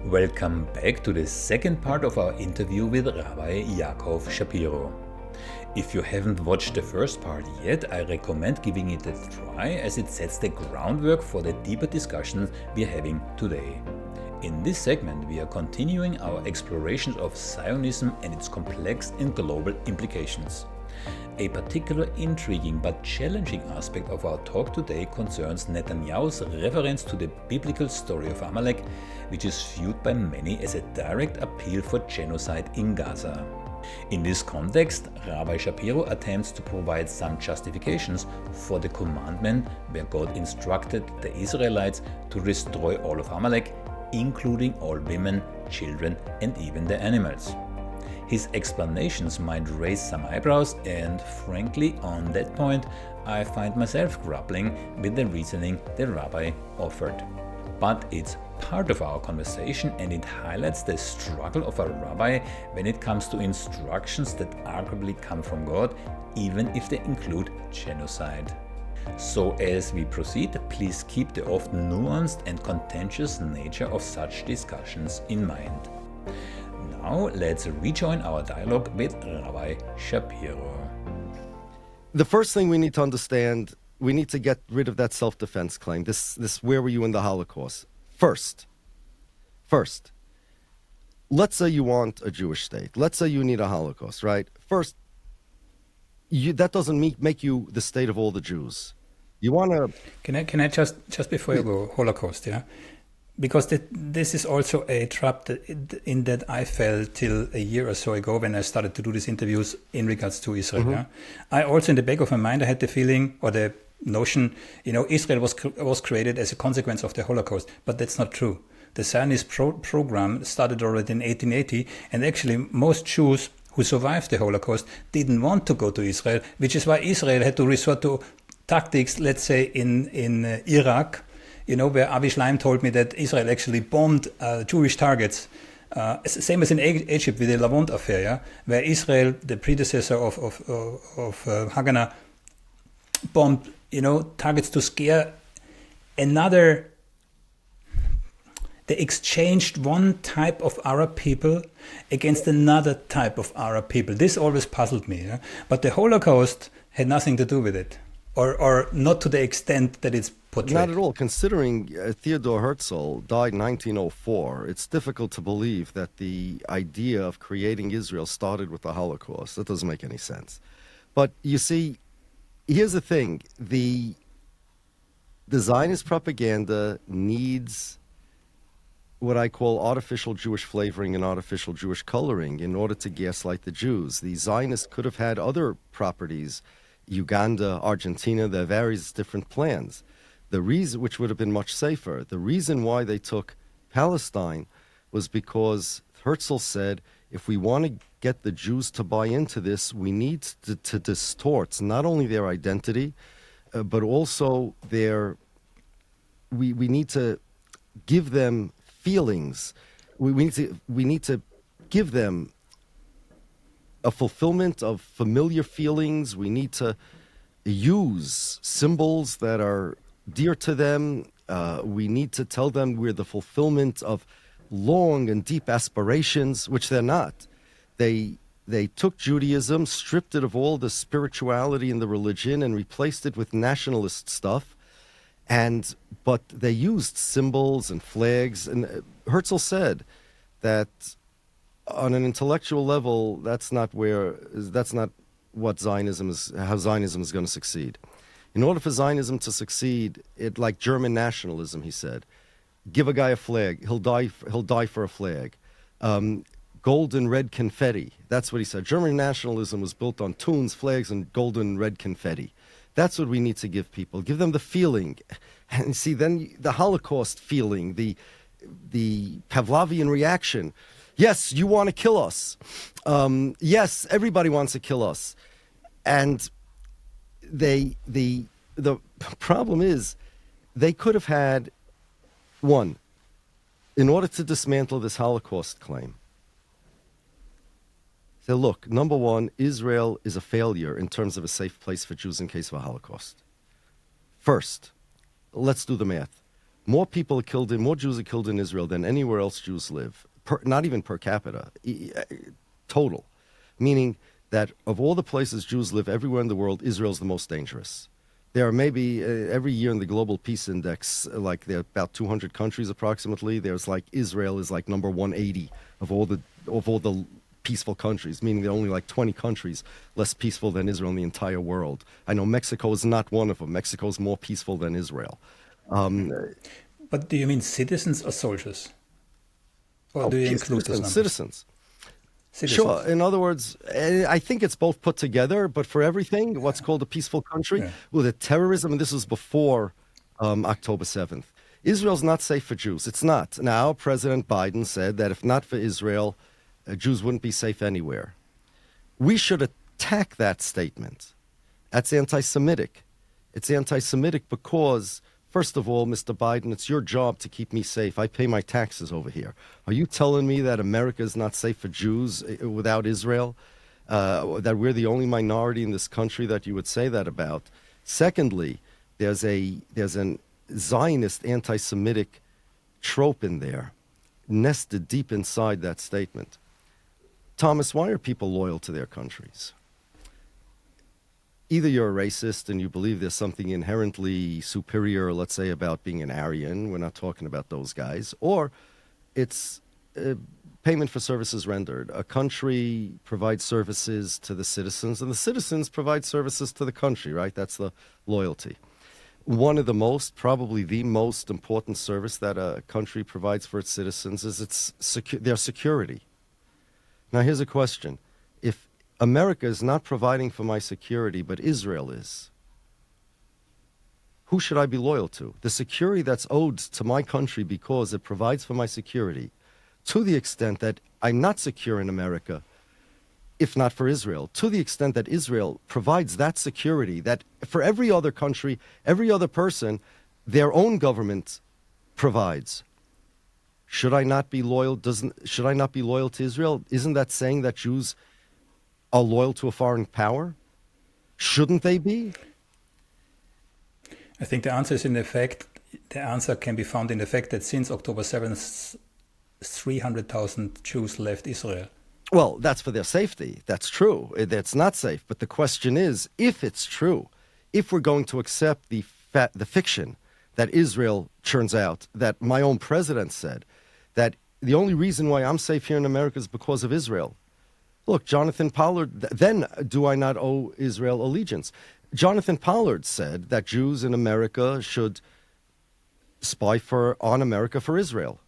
Welcome back to the second part of our interview with Rabbi Yaakov Shapiro. If you haven't watched the first part yet, I recommend giving it a try as it sets the groundwork for the deeper discussions we are having today. In this segment, we are continuing our explorations of Zionism and its complex and global implications. A particular intriguing but challenging aspect of our talk today concerns Netanyahu's reference to the biblical story of Amalek, which is viewed by many as a direct appeal for genocide in Gaza. In this context, Rabbi Shapiro attempts to provide some justifications for the commandment where God instructed the Israelites to destroy all of Amalek, including all women, children, and even the animals. His explanations might raise some eyebrows, and frankly, on that point, I find myself grappling with the reasoning the rabbi offered. But it's part of our conversation, and it highlights the struggle of a rabbi when it comes to instructions that arguably come from God, even if they include genocide. So as we proceed, please keep the often nuanced and contentious nature of such discussions in mind. Now let's rejoin our dialogue with Rabbi Shapiro. The first thing we need to understand, we need to get rid of that self-defense claim. This where were you in the Holocaust? First, let's say you want a Jewish state. Let's say you need a Holocaust, right? First, that doesn't make you the state of all the Jews. You want to... Can I just before you go, Holocaust, yeah? Because this is also a trap in that I fell till a year or so ago when I started to do these interviews in regards to Israel. Mm-hmm. Yeah? I also, in the back of my mind, I had the feeling or the notion, Israel was created as a consequence of the Holocaust, but that's not true. The Zionist program started already in 1880, and actually most Jews who survived the Holocaust didn't want to go to Israel, which is why Israel had to resort to tactics, let's say in Iraq, where Avi Schleim told me that Israel actually bombed Jewish targets. Same as in Egypt with the Lavon affair, yeah? Where Israel, the predecessor of Haganah, bombed, targets to scare another. They exchanged one type of Arab people against another type of Arab people. This always puzzled me, yeah? But the Holocaust had nothing to do with it. Or not to the extent that it's portrayed. Not at all. Considering Theodor Herzl died in 1904, it's difficult to believe that the idea of creating Israel started with the Holocaust. That doesn't make any sense. But you see, here's the thing. The Zionist propaganda needs what I call artificial Jewish flavoring and artificial Jewish coloring in order to gaslight the Jews. The Zionists could have had other properties, Uganda, Argentina, there are various different plans. The reason, which would have been much safer, the reason why they took Palestine was because Herzl said, if we want to get the Jews to buy into this, we need to distort not only their identity, but also we need to give them feelings. We need to give them a fulfillment of familiar feelings. We need to use symbols that are dear to them. We need to tell them we're the fulfillment of long and deep aspirations, which they're not. They took Judaism, stripped it of all the spirituality and the religion, and replaced it with nationalist stuff. But they used symbols and flags. And Herzl said that on an intellectual level, that's not what Zionism is, how Zionism is going to succeed. In order for Zionism to succeed, like German nationalism, he said, give a guy a flag, he'll die for a flag. Gold and red confetti, that's what he said. German nationalism was built on tunes, flags, and gold and red confetti. That's what we need to give people. Give them the feeling. And see, then the Holocaust feeling, the Pavlovian reaction. Yes, you want to kill us. Yes, everybody wants to kill us. And the problem is, they could have had, one, in order to dismantle this Holocaust claim, say, look, number one, Israel is a failure in terms of a safe place for Jews in case of a Holocaust. First, let's do the math. more Jews are killed in Israel than anywhere else Jews live, not even per capita, total. Meaning that of all the places Jews live everywhere in the world, Israel's the most dangerous. There are maybe, every year in the Global Peace Index, like there are about 200 countries approximately, there's like, Israel is like number 180 of all the peaceful countries, meaning there are only like 20 countries less peaceful than Israel in the entire world. I know Mexico is not one of them. Mexico is more peaceful than Israel. But do you mean citizens or soldiers? Or do you include those numbers? Citizens. Citizens. Sure. In other words, I think it's both put together, but for everything, what's called a peaceful country, with the terrorism, and this was before October 7th, Israel's not safe for Jews. It's not. Now, President Biden said that if not for Israel, Jews wouldn't be safe anywhere. We should attack that statement. That's anti-Semitic. It's anti-Semitic because, first of all, Mr. Biden, it's your job to keep me safe. I pay my taxes over here. Are you telling me that America is not safe for Jews without Israel? That we're the only minority in this country that you would say that about? Secondly, there's an Zionist anti-Semitic trope in there, nested deep inside that statement. Thomas, why are people loyal to their countries? Either you're a racist and you believe there's something inherently superior, let's say, about being an Aryan. We're not talking about those guys. Or it's payment for services rendered. A country provides services to the citizens, and the citizens provide services to the country, right? That's the loyalty. One of the most, probably the most important service that a country provides for its citizens is their security. Now, here's a question. If America is not providing for my security, but Israel is, who should I be loyal to? The security that's owed to my country because it provides for my security, to the extent that I'm not secure in America, if not for Israel, to the extent that Israel provides that security that for every other country, every other person, their own government provides. Should I not be loyal? Should I not be loyal to Israel? Isn't that saying that Jews are loyal to a foreign power? Shouldn't they be? I think the answer is the answer can be found in the fact that since October 7th, 300,000 Jews left Israel. Well, that's for their safety. That's true. It's not safe. But the question is, if it's true, if we're going to accept the fiction that Israel churns out, that my own president said, that the only reason why I'm safe here in America is because of Israel. Look, Jonathan Pollard, then do I not owe Israel allegiance? Jonathan Pollard said that Jews in America should spy on America for Israel.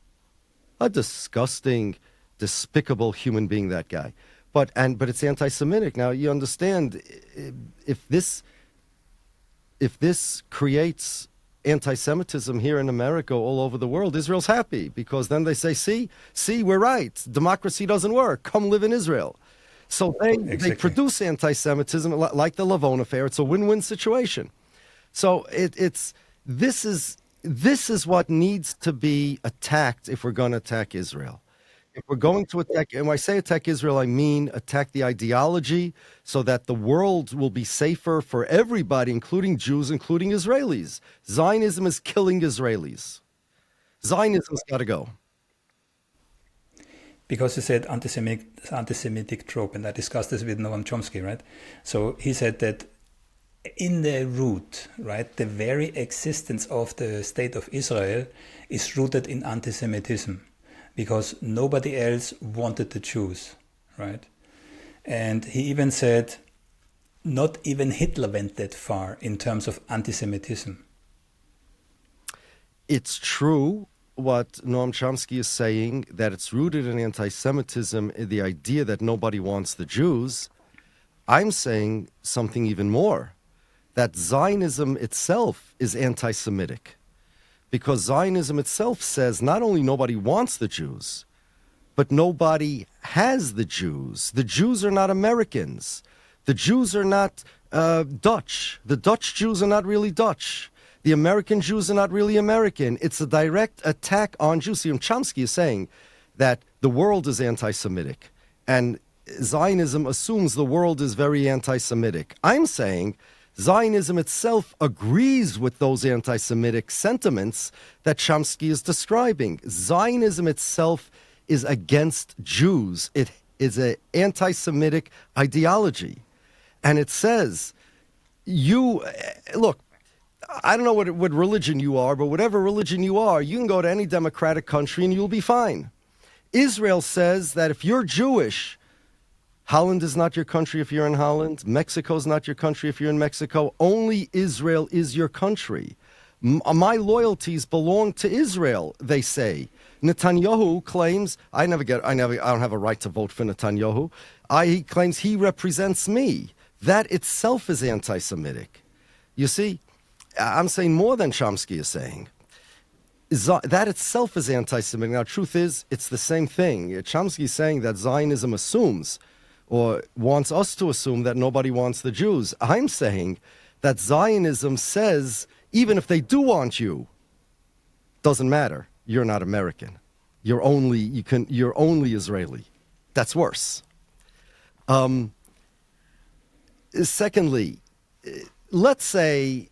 A disgusting, despicable human being, that guy. But it's anti-Semitic. Now, you understand, if this creates anti-Semitism here in America, all over the world, Israel's happy, because then they say, see, we're right. Democracy doesn't work. Come live in Israel. So they produce anti-Semitism like the Lavon affair. It's a win-win situation. So this is what needs to be attacked if we're going to attack Israel. If we're going to attack, and when I say attack Israel, I mean attack the ideology so that the world will be safer for everybody, including Jews, including Israelis. Zionism is killing Israelis. Zionism's got to go. Because you said anti-Semitic trope, and I discussed this with Noam Chomsky, right? So he said that in the root, right, the very existence of the state of Israel is rooted in anti-Semitism, because nobody else wanted the Jews, right? And he even said, not even Hitler went that far in terms of anti-Semitism. It's true what Noam Chomsky is saying, that it's rooted in anti-Semitism, the idea that nobody wants the Jews. I'm saying something even more, that Zionism itself is anti-Semitic. Because Zionism itself says not only nobody wants the Jews, but nobody has the Jews. The Jews are not Americans. The Jews are not Dutch. The Dutch Jews are not really Dutch. The American Jews are not really American. It's a direct attack on Jews. See, Chomsky is saying that the world is anti-Semitic, and Zionism assumes the world is very anti-Semitic. I'm saying Zionism itself agrees with those anti-Semitic sentiments that Chomsky is describing. Zionism itself is against Jews. It is an anti-Semitic ideology. And it says, look, I don't know what religion you are, but whatever religion you are, you can go to any democratic country and you'll be fine. Israel says that if you're Jewish, Holland is not your country if you're in Holland. Mexico is not your country if you're in Mexico. Only Israel is your country. My loyalties belong to Israel, they say. Netanyahu claims, I don't have a right to vote for Netanyahu. He claims he represents me. That itself is anti-Semitic. You see, I'm saying more than Chomsky is saying. That itself is anti-Semitic. Now, truth is, it's the same thing. Chomsky is saying that Zionism assumes, or wants us to assume, that nobody wants the Jews. I'm saying that Zionism says, even if they do want you, doesn't matter. You're not American. You're only Israeli. That's worse. Secondly, let's say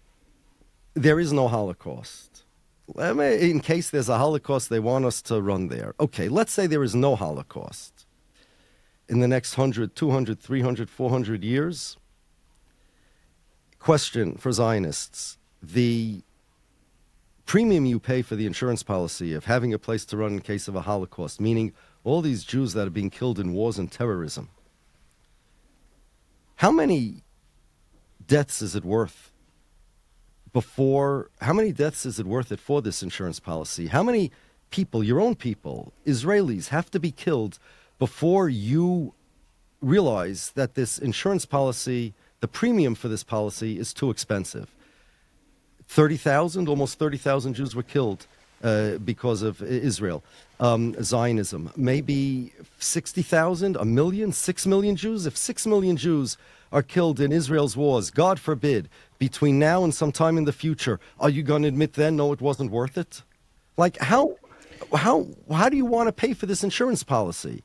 there is no Holocaust. In case there's a Holocaust, they want us to run there. Okay, let's say there is no Holocaust. In the next 100, 200, 300, 400 years? Question for Zionists. The premium you pay for the insurance policy of having a place to run in case of a Holocaust, meaning all these Jews that are being killed in wars and terrorism, how many deaths is it worth for this insurance policy? How many people, your own people, Israelis, have to be killed before you realize that this insurance policy, the premium for this policy, is too expensive? 30,000, almost 30,000 Jews were killed because of Israel, Zionism. Maybe 60,000, a million, 6 million Jews? If 6 million Jews are killed in Israel's wars, God forbid, between now and sometime in the future, are you going to admit then, no, it wasn't worth it? Like, how do you want to pay for this insurance policy?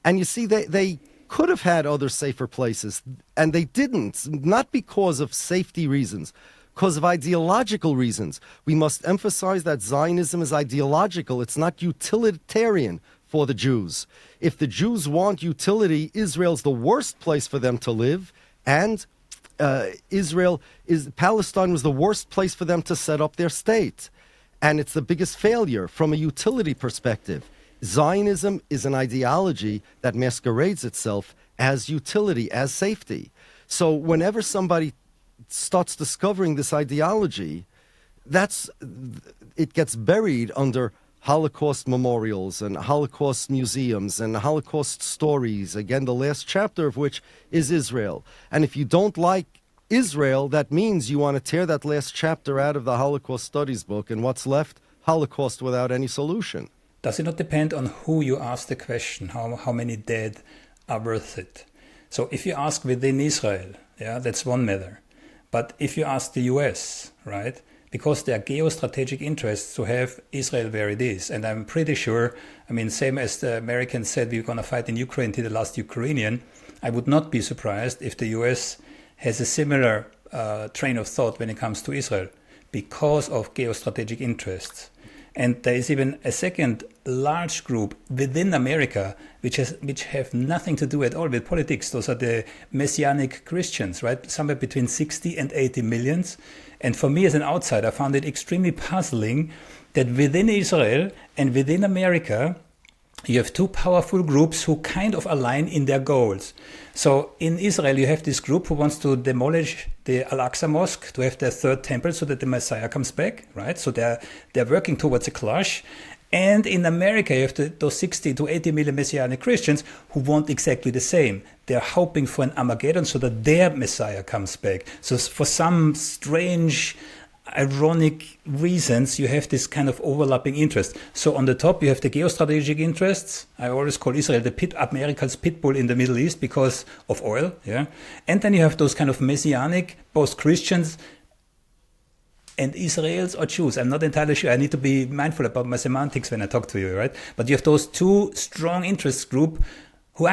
And you see, they could have had other safer places, and they didn't, not because of safety reasons, because of ideological reasons. We must emphasize that Zionism is ideological. It's not utilitarian for the Jews. If the Jews want utility, Israel's the worst place for them to live, and Palestine was the worst place for them to set up their state. And it's the biggest failure from a utility perspective. Zionism is an ideology that masquerades itself as utility, as safety. So whenever somebody starts discovering this ideology, it gets buried under Holocaust memorials and Holocaust museums and Holocaust stories, again, the last chapter of which is Israel. And if you don't like Israel, that means you want to tear that last chapter out of the Holocaust studies book, and what's left? Holocaust without any solution. Does it not depend on who you ask the question, how many dead are worth it? So if you ask within Israel, yeah, that's one matter. But if you ask the US, right, because there are geostrategic interests to have Israel where it is, and I'm pretty sure, same as the Americans said we're going to fight in Ukraine till the last Ukrainian, I would not be surprised if the US has a similar train of thought when it comes to Israel because of geostrategic interests. And there is even a second large group within America which have nothing to do at all with politics. Those are the Messianic Christians, right? Somewhere between 60 and 80 millions. And for me as an outsider, I found it extremely puzzling that within Israel and within America, you have two powerful groups who kind of align in their goals. So in Israel, you have this group who wants to demolish the Al-Aqsa Mosque to have their third temple so that the Messiah comes back, right? So they're working towards a clash. And in America, you have those 60 to 80 million Messianic Christians who want exactly the same. They're hoping for an Armageddon so that their Messiah comes back. So for some strange, ironic reasons, you have this kind of overlapping interest. So on the top, you have the geostrategic interests. I always call Israel America's pit bull in the Middle East because of oil. Yeah, and then you have those kind of Messianic, both Christians and Israelis or Jews. I'm not entirely sure. I need to be mindful about my semantics when I talk to you, right? But you have those two strong interest groups who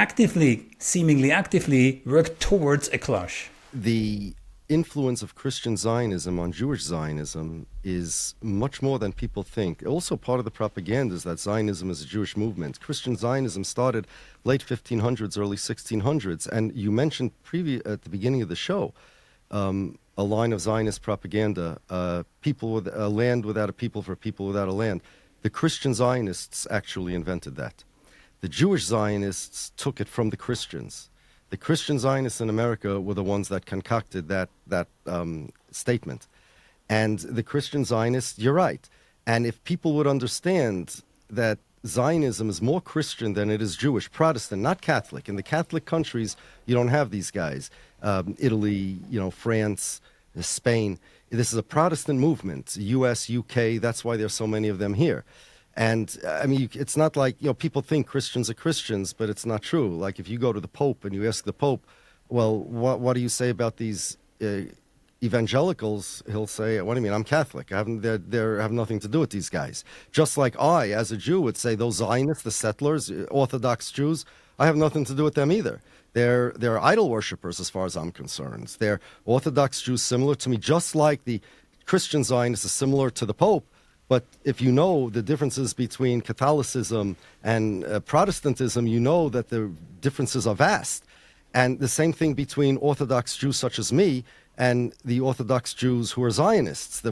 seemingly actively work towards a clash. The influence of Christian Zionism on Jewish Zionism is much more than people think. Also, part of the propaganda is that Zionism is a Jewish movement. Christian Zionism started late 1500s, early 1600s, and you mentioned at the beginning of the show a line of Zionist propaganda, people with a land without a people for people without a land. The Christian Zionists actually invented that. The Jewish Zionists took it from the Christians. The Christian Zionists in America were the ones that concocted that statement. And the Christian Zionists, you're right. And if people would understand that Zionism is more Christian than it is Jewish, Protestant, not Catholic. In the Catholic countries, you don't have these guys. Italy, France, Spain. This is a Protestant movement. US, UK, that's why there's so many of them here. And I mean, it's not like, people think Christians are Christians, but it's not true. Like if you go to the Pope and you ask the Pope, well, what do you say about these evangelicals? He'll say, what do you mean? I'm Catholic. I have nothing to do with these guys. Just like I, as a Jew, would say those Zionists, the settlers, Orthodox Jews, I have nothing to do with them either. They're idol worshippers as far as I'm concerned. They're Orthodox Jews similar to me, just like the Christian Zionists are similar to the Pope. But if you know the differences between Catholicism and Protestantism, you know that the differences are vast. And the same thing between Orthodox Jews such as me and the Orthodox Jews who are Zionists.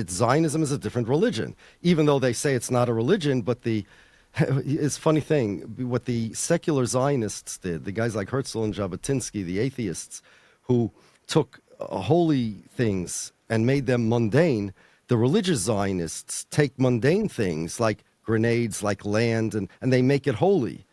Zionism is a different religion, even though they say it's not a religion. But it's a funny thing, what the secular Zionists did, the guys like Herzl and Jabotinsky, the atheists, who took holy things and made them mundane. The religious Zionists take mundane things like grenades, like land, and they make it holy.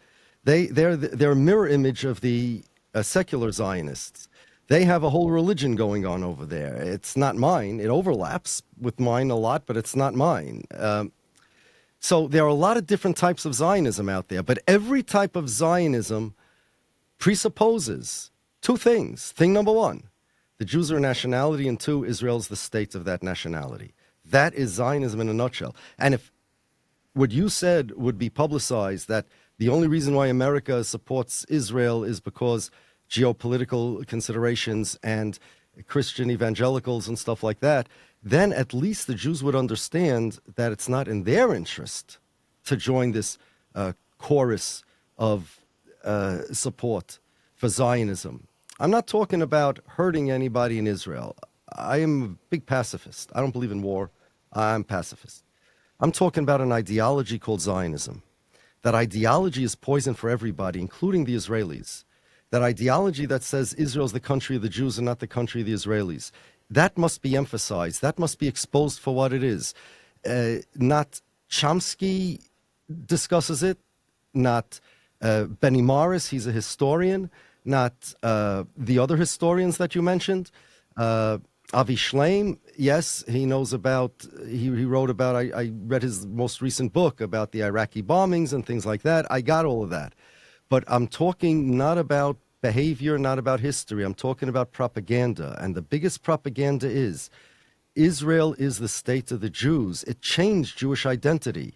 They're a mirror image of the secular Zionists. They have a whole religion going on over there. It's not mine. It overlaps with mine a lot, but it's not mine. So there are a lot of different types of Zionism out there, but every type of Zionism presupposes two things. Thing number one, the Jews are a nationality, and two, Israel is the state of that nationality. That is Zionism in a nutshell. And if what you said would be publicized, that the only reason why America supports Israel is because geopolitical considerations and Christian evangelicals and stuff like that, then at least the Jews would understand that it's not in their interest to join this chorus of support for Zionism. I'm not talking about hurting anybody in Israel. I am a big pacifist. I don't believe in war. I'm pacifist. I'm talking about an ideology called Zionism. That ideology is poison for everybody, including the Israelis. That ideology that says Israel is the country of the Jews and not the country of the Israelis. That must be emphasized. That must be exposed for what it is. Not Chomsky discusses it, not Benny Morris, he's a historian, not the other historians that you mentioned. Avi Shleim, yes, he knows about, he wrote about, I read his most recent book about the Iraqi bombings and things like that. I got all of that. But I'm talking not about behavior, not about history. I'm talking about propaganda. And the biggest propaganda is Israel is the state of the Jews. It changed Jewish identity.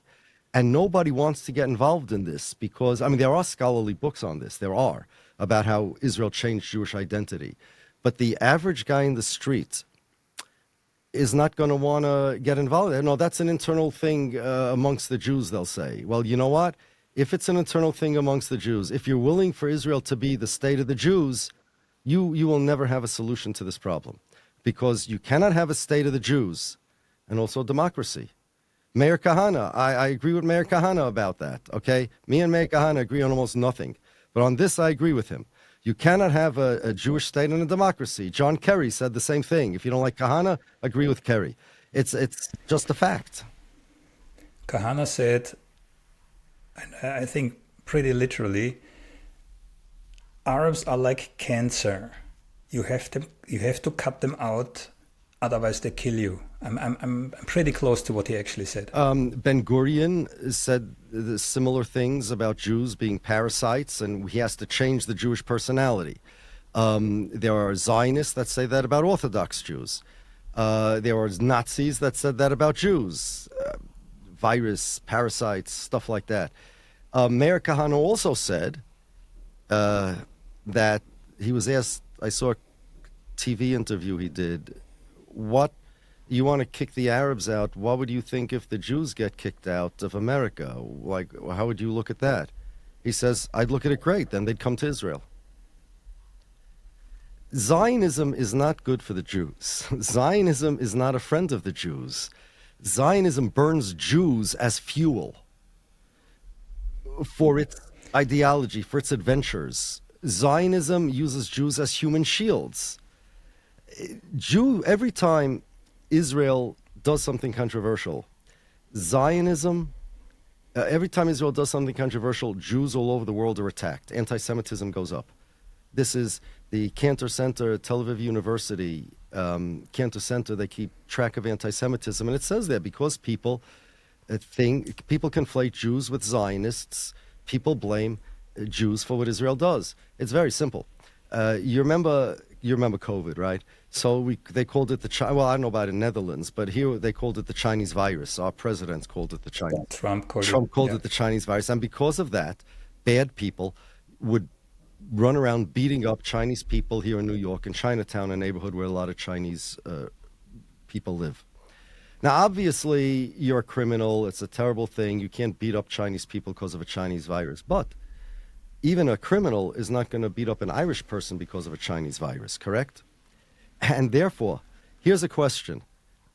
And nobody wants to get involved in this because, I mean, there are scholarly books on this. There are, about how Israel changed Jewish identity. But the average guy in the street is not going to want to get involved. No, that's an internal thing amongst the Jews, they'll say. Well, you know what? If it's an internal thing amongst the Jews, if you're willing for Israel to be the state of the Jews, you will never have a solution to this problem. Because you cannot have a state of the Jews and also democracy. Meir Kahane, I agree with Meir Kahane about that, okay? Me and Meir Kahane agree on almost nothing. But on this, I agree with him. You cannot have a Jewish state and a democracy. John Kerry said the same thing. If you don't like Kahane, agree with Kerry. It's just a fact. Kahane said, and I think pretty literally, Arabs are like cancer. You have to cut them out, otherwise they kill you. I'm pretty close to what he actually said. Ben Gurion said the similar things about Jews being parasites, and he has to change the Jewish personality. There are Zionists that say that about Orthodox Jews. There are Nazis that said that about Jews. Virus, parasites, stuff like that. Meir Kahane also said that he was asked, I saw a TV interview he did, what you want to kick the Arabs out, what would you think if the Jews get kicked out of America? Like, how would you look at that? He says, I'd look at it great, then they'd come to Israel. Zionism is not good for the Jews. Zionism is not a friend of the Jews. Zionism burns Jews as fuel for its ideology, for its adventures. Zionism uses Jews as human shields. Every time Israel does something controversial, Zionism, every time Israel does something controversial, Jews all over the world are attacked. Anti-Semitism goes up. This is the Cantor Center, Tel Aviv University, Cantor Center, they keep track of anti-Semitism. And it says there, because people conflate Jews with Zionists, people blame Jews for what Israel does. It's very simple. You remember COVID, right? So they called it well, I don't know about in Netherlands, but here they called it the Chinese virus. Our presidents called it the Chinese. Trump called it the Chinese virus. And because of that, bad people would run around beating up Chinese people here in New York, in Chinatown, a neighborhood where a lot of Chinese people live. Now, obviously, you're a criminal. It's a terrible thing. You can't beat up Chinese people because of a Chinese virus. But even a criminal is not going to beat up an Irish person because of a Chinese virus, correct? And therefore, here's a question,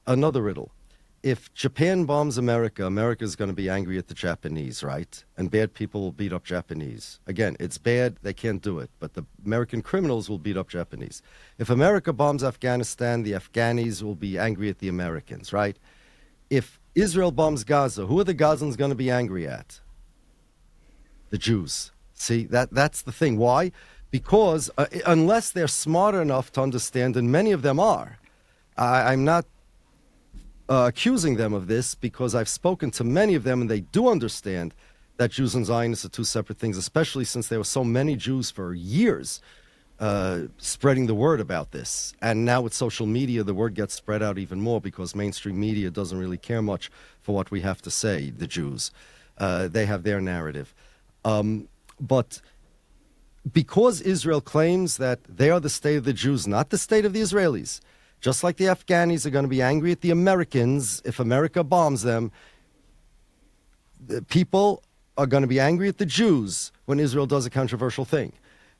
another riddle. If Japan bombs America, America's going to be angry at the Japanese, right? And bad people will beat up Japanese. Again, it's bad, they can't do it, but the American criminals will beat up Japanese. If America bombs Afghanistan, the Afghanis will be angry at the Americans, right? If Israel bombs Gaza, who are the Gazans going to be angry at? The Jews. See, that's the thing. Why? Because unless they're smart enough to understand, and many of them are, I'm not accusing them of this, because I've spoken to many of them and they do understand that Jews and Zionists are two separate things, especially since there were so many Jews for years spreading the word about this. And now with social media, the word gets spread out even more because mainstream media doesn't really care much for what we have to say, the Jews. They have their narrative. But because Israel claims that they are the state of the Jews, not the state of the Israelis, just like the Afghanis are going to be angry at the Americans if America bombs them, the people are going to be angry at the Jews when Israel does a controversial thing.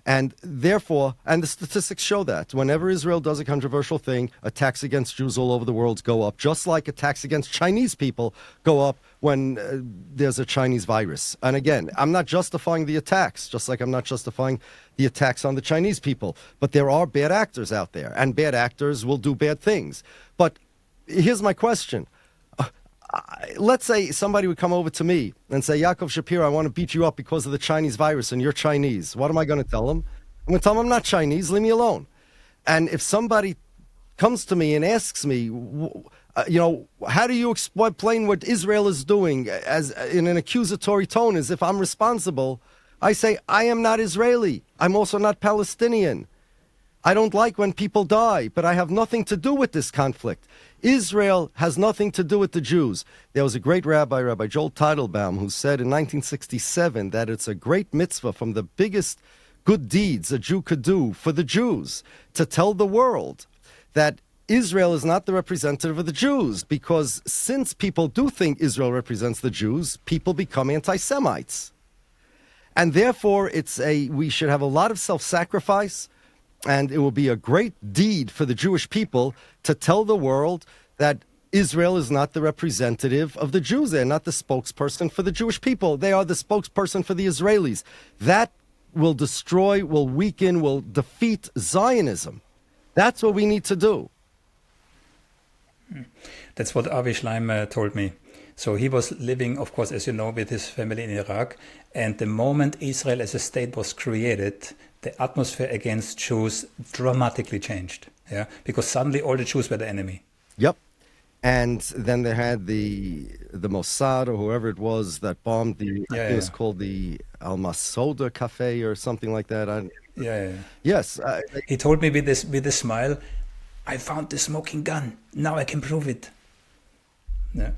And therefore, and the statistics show that, whenever Israel does a controversial thing, attacks against Jews all over the world go up, just like attacks against Chinese people go up when there's a Chinese virus. And again, I'm not justifying the attacks, just like I'm not justifying the attacks on the Chinese people. But there are bad actors out there, and bad actors will do bad things. But here's my question. Let's say somebody would come over to me and say, Yaakov Shapiro, I want to beat you up because of the Chinese virus and you're Chinese. What am I going to tell them? I'm going to tell them I'm not Chinese, leave me alone. And if somebody comes to me and asks me, how do you explain what Israel is doing as in an accusatory tone as if I'm responsible, I say, I am not Israeli. I'm also not Palestinian. I don't like when people die, but I have nothing to do with this conflict. Israel has nothing to do with the Jews. There was a great rabbi, Rabbi Joel Teitelbaum, who said in 1967 that it's a great mitzvah, from the biggest good deeds a Jew could do for the Jews, to tell the world that Israel is not the representative of the Jews, because since people do think Israel represents the Jews, people become anti-Semites. And therefore, we should have a lot of self-sacrifice, and it will be a great deed for the Jewish people to tell the world that Israel is not the representative of the Jews. They're not the spokesperson for the Jewish people. They are the spokesperson for the Israelis. That will destroy, will weaken, will defeat Zionism. That's what we need to do. That's what Avi Schleim told me. So he was living, of course, as you know, with his family in Iraq. And the moment Israel as a state was created, the atmosphere against Jews dramatically changed. Yeah, because suddenly all the Jews were the enemy. Yep. And then they had the Mossad or whoever it was that bombed it was called the Al Masoda Cafe or something like that. Yes. He told me with a smile, I found the smoking gun. Now I can prove it. Yeah.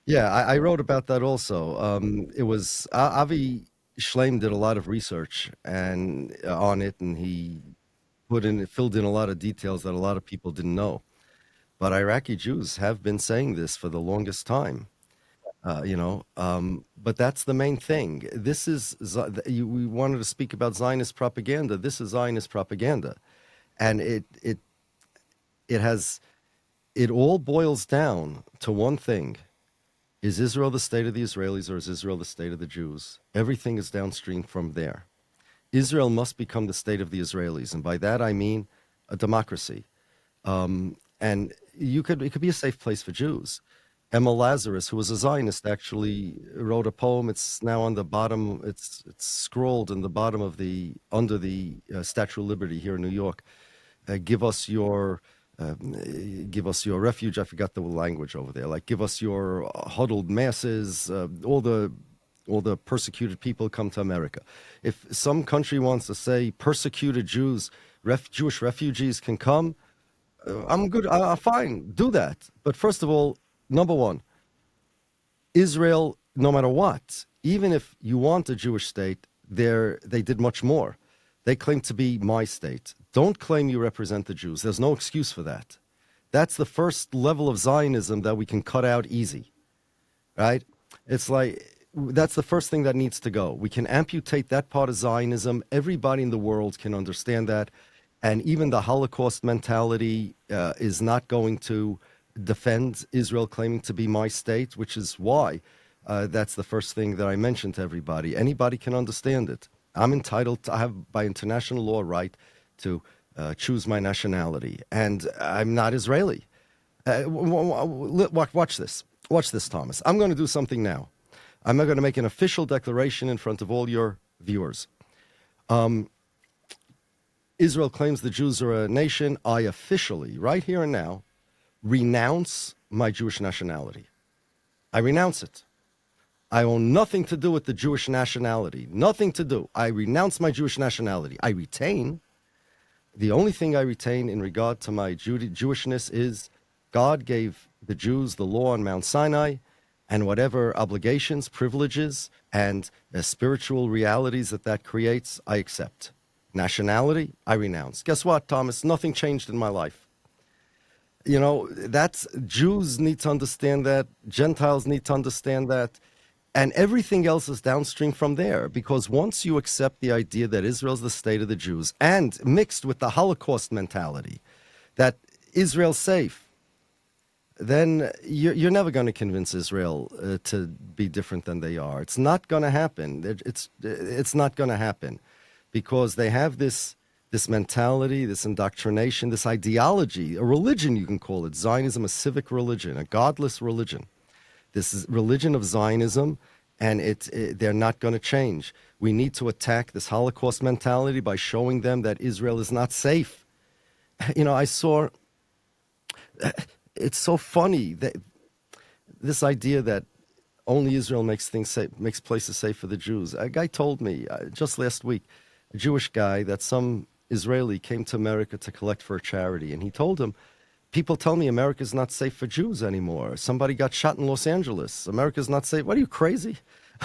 Yeah, I wrote about that also. It was Avi Schleim did a lot of research on it, and he filled in a lot of details that a lot of people didn't know. But Iraqi Jews have been saying this for the longest time. But that's the main thing. This is we wanted to speak about Zionist propaganda. This is Zionist propaganda, and it all boils down to one thing: is Israel the state of the Israelis, or is Israel the state of the Jews? Everything is downstream from there. Israel must become the state of the Israelis, and by that I mean a democracy. And it could be a safe place for Jews. Emma Lazarus, who was a Zionist, actually wrote a poem. It's now on the bottom. It's scrolled in the bottom of under the Statue of Liberty here in New York. Give us your refuge. I forgot the language over there. Like, give us your huddled masses. All the persecuted people come to America. If some country wants to say persecuted Jews, Jewish refugees can come, I'm good. Fine, do that. But first of all, number one, Israel, no matter what, even if you want a Jewish state, they did much more. They claim to be my state. Don't claim you represent the Jews. There's no excuse for that. That's the first level of Zionism that we can cut out easy, right? It's like, that's the first thing that needs to go. We can amputate that part of Zionism. Everybody in the world can understand that. And even the Holocaust mentality is not going to defend Israel claiming to be my state, which is why that's the first thing that I mentioned to everybody. Anybody can understand it. I'm entitled to have, by international law, right to choose my nationality. And I'm not Israeli. Watch this. Watch this, Thomas. I'm going to do something now. I'm going to make an official declaration in front of all your viewers. Israel claims the Jews are a nation. I officially, right here and now, renounce my Jewish nationality. I renounce it. I own nothing to do with the Jewish nationality. Nothing to do. I renounce my Jewish nationality. I retain. The only thing I retain in regard to my Jewishness is God gave the Jews the law on Mount Sinai, and whatever obligations, privileges, and spiritual realities that creates, I accept. Nationality, I renounce. Guess what, Thomas? Nothing changed in my life. You know, Jews need to understand that. Gentiles need to understand that. And everything else is downstream from there. Because once you accept the idea that Israel's the state of the Jews, and mixed with the Holocaust mentality, that Israel's safe, then you're never going to convince Israel to be different than they are. It's not going to happen. It's not going to happen. Because they have this mentality, this indoctrination, this ideology, a religion you can call it. Zionism, a civic religion, a godless religion. This is religion of Zionism, and they're not going to change. We need to attack this Holocaust mentality by showing them that Israel is not safe. You know, I saw, it's so funny, that this idea that only Israel makes things safe, makes places safe for the Jews. A guy told me just last week, a Jewish guy, that some Israeli came to America to collect for a charity. And he told him, people tell me America's not safe for Jews anymore. Somebody got shot in Los Angeles. America's not safe. What, are you crazy?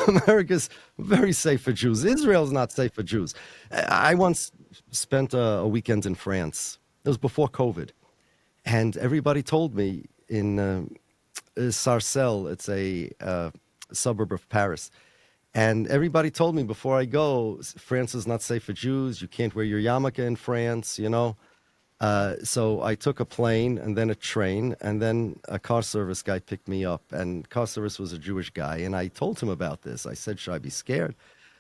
America's very safe for Jews. Israel's not safe for Jews. I once spent a weekend in France. It was before COVID. And everybody told me in Sarcelles, it's a suburb of Paris, and everybody told me before I go, France is not safe for Jews. You can't wear your yarmulke in France, you know. So I took a plane and then a train, and then a car service guy picked me up. And car service was a Jewish guy, and I told him about this. I said, should I be scared?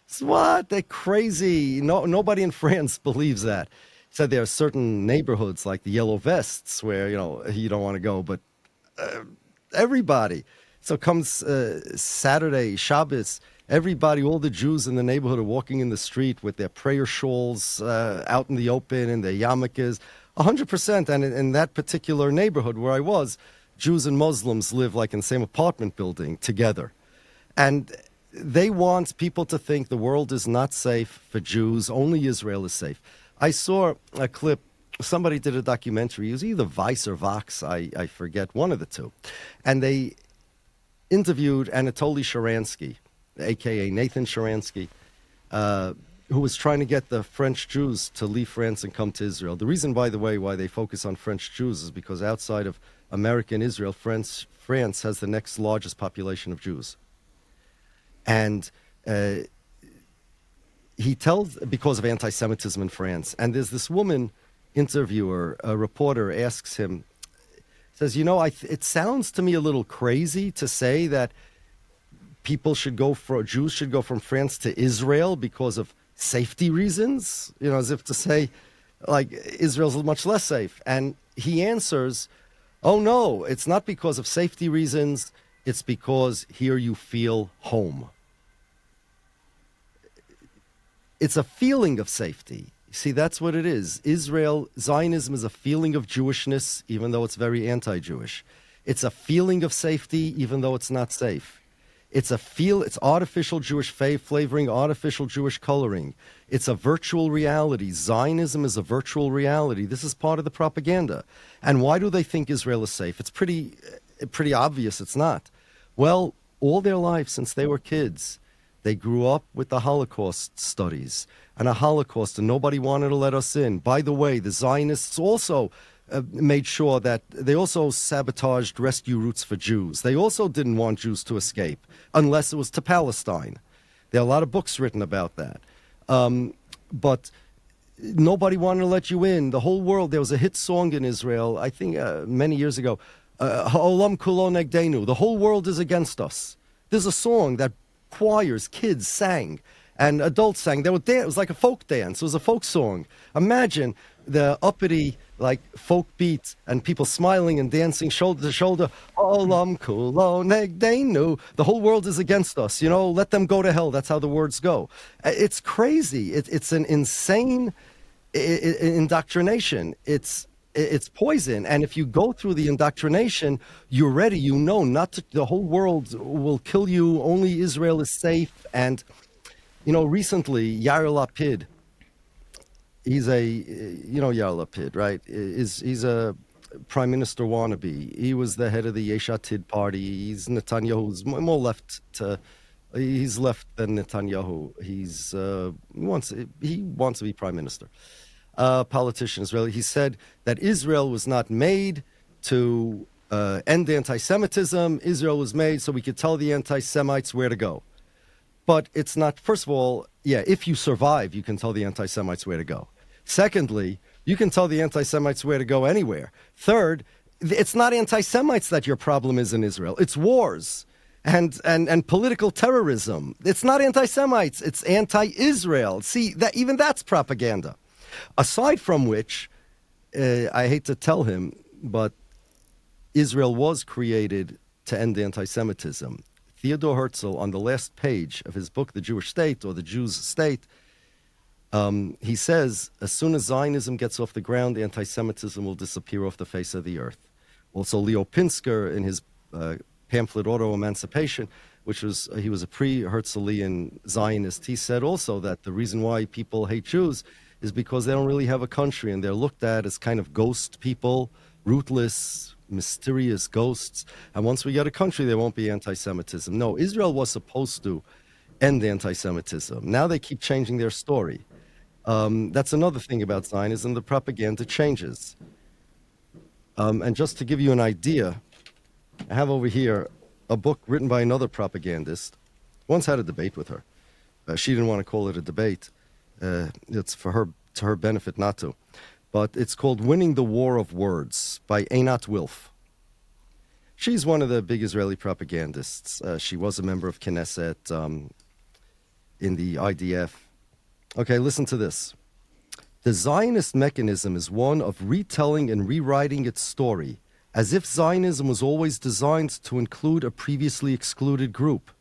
He said, what? They're crazy. Nobody in France believes that. He said there are certain neighborhoods like the Yellow Vests where, you know, you don't want to go, but everybody. So comes Saturday, Shabbos, everybody, all the Jews in the neighborhood are walking in the street with their prayer shawls out in the open and their yarmulkes, 100%. And in that particular neighborhood where I was, Jews and Muslims live like in the same apartment building together. And they want people to think the world is not safe for Jews, only Israel is safe. I saw a clip, somebody did a documentary, it was either Vice or Vox, I forget, one of the two. And they interviewed Anatoly Sharansky, a.k.a. Nathan Sharansky, who was trying to get the French Jews to leave France and come to Israel. The reason, by the way, why they focus on French Jews is because outside of America and Israel, France has the next largest population of Jews. And he tells, because of anti-Semitism in France, and there's this woman interviewer, a reporter, asks him, says, you know, it sounds to me a little crazy to say that Jews should go from France to Israel because of safety reasons, you know, as if to say, like, Israel's much less safe. And he answers, oh, no, it's not because of safety reasons. It's because here you feel home. It's a feeling of safety. See, that's what it is. Zionism is a feeling of Jewishness, even though it's very anti-Jewish. It's a feeling of safety, even though it's not safe. It's artificial Jewish flavoring, artificial Jewish coloring. It's a virtual reality. Zionism is a virtual reality. This is part of the propaganda. And why do they think Israel is safe? It's pretty obvious it's not. Well, all their life since they were kids, they grew up with the Holocaust studies and a Holocaust, and nobody wanted to let us in. By the way, the Zionists also made sure that they also sabotaged rescue routes for Jews. They also didn't want Jews to escape unless it was to Palestine. There are a lot of books written about that. But nobody wanted to let you in. The whole world, there was a hit song in Israel, I think many years ago, Ha'olam kulo negdenu, the whole world is against us. There's a song that choirs, kids sang, and adults sang. It was like a folk dance. It was a folk song. Imagine the uppity, like, folk beat and people smiling and dancing shoulder to shoulder. Olam kulo negdenu. The whole world is against us. You know, let them go to hell. That's how the words go. It's crazy. It's an insane indoctrination. It's poison. And if you go through the indoctrination, you're ready. You know, the whole world will kill you. Only Israel is safe. And, you know, recently, Yair Lapid, he's Yair Lapid, right? He's a prime minister wannabe. He was the head of the Yesh Atid party. He's Netanyahu's more left he's left than Netanyahu. He wants to be prime minister. Politician Israeli. He said that Israel was not made to end anti-Semitism. Israel was made so we could tell the anti-Semites where to go. But it's not, first of all, yeah, if you survive, you can tell the anti-Semites where to go. Secondly, you can tell the anti-Semites where to go anywhere. Third, it's not anti-Semites that your problem is in Israel. It's wars and political terrorism. It's not anti-Semites. It's anti-Israel. See, even that's propaganda. Aside from which, I hate to tell him, but Israel was created to end anti-Semitism. Theodor Herzl, on the last page of his book, The Jewish State, or The Jews' State, he says, as soon as Zionism gets off the ground, anti-Semitism will disappear off the face of the earth. Also, Leo Pinsker, in his pamphlet, Auto-Emancipation, he was a pre-Herzlian Zionist, he said also that the reason why people hate Jews is because they don't really have a country, and they're looked at as kind of ghost people, rootless, mysterious ghosts. And once we get a country, there won't be anti-Semitism. No, Israel was supposed to end anti-Semitism. Now they keep changing their story. That's another thing about Zionism. The propaganda changes. And just to give you an idea, I have over here a book written by another propagandist. Once had a debate with her. She didn't want to call it a debate. It's to her benefit not to. But it's called Winning the War of Words by Einat Wilf. She's one of the big Israeli propagandists. She was a member of Knesset in the IDF. Okay, listen to this. The Zionist mechanism is one of retelling and rewriting its story, as if Zionism was always designed to include a previously excluded group.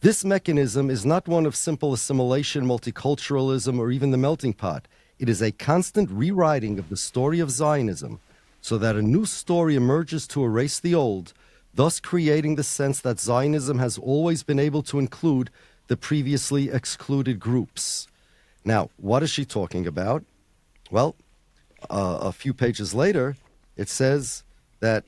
This mechanism is not one of simple assimilation, multiculturalism, or even the melting pot. It is a constant rewriting of the story of Zionism so that a new story emerges to erase the old, thus creating the sense that Zionism has always been able to include the previously excluded groups. Now, what is she talking about? Well, a few pages later, it says that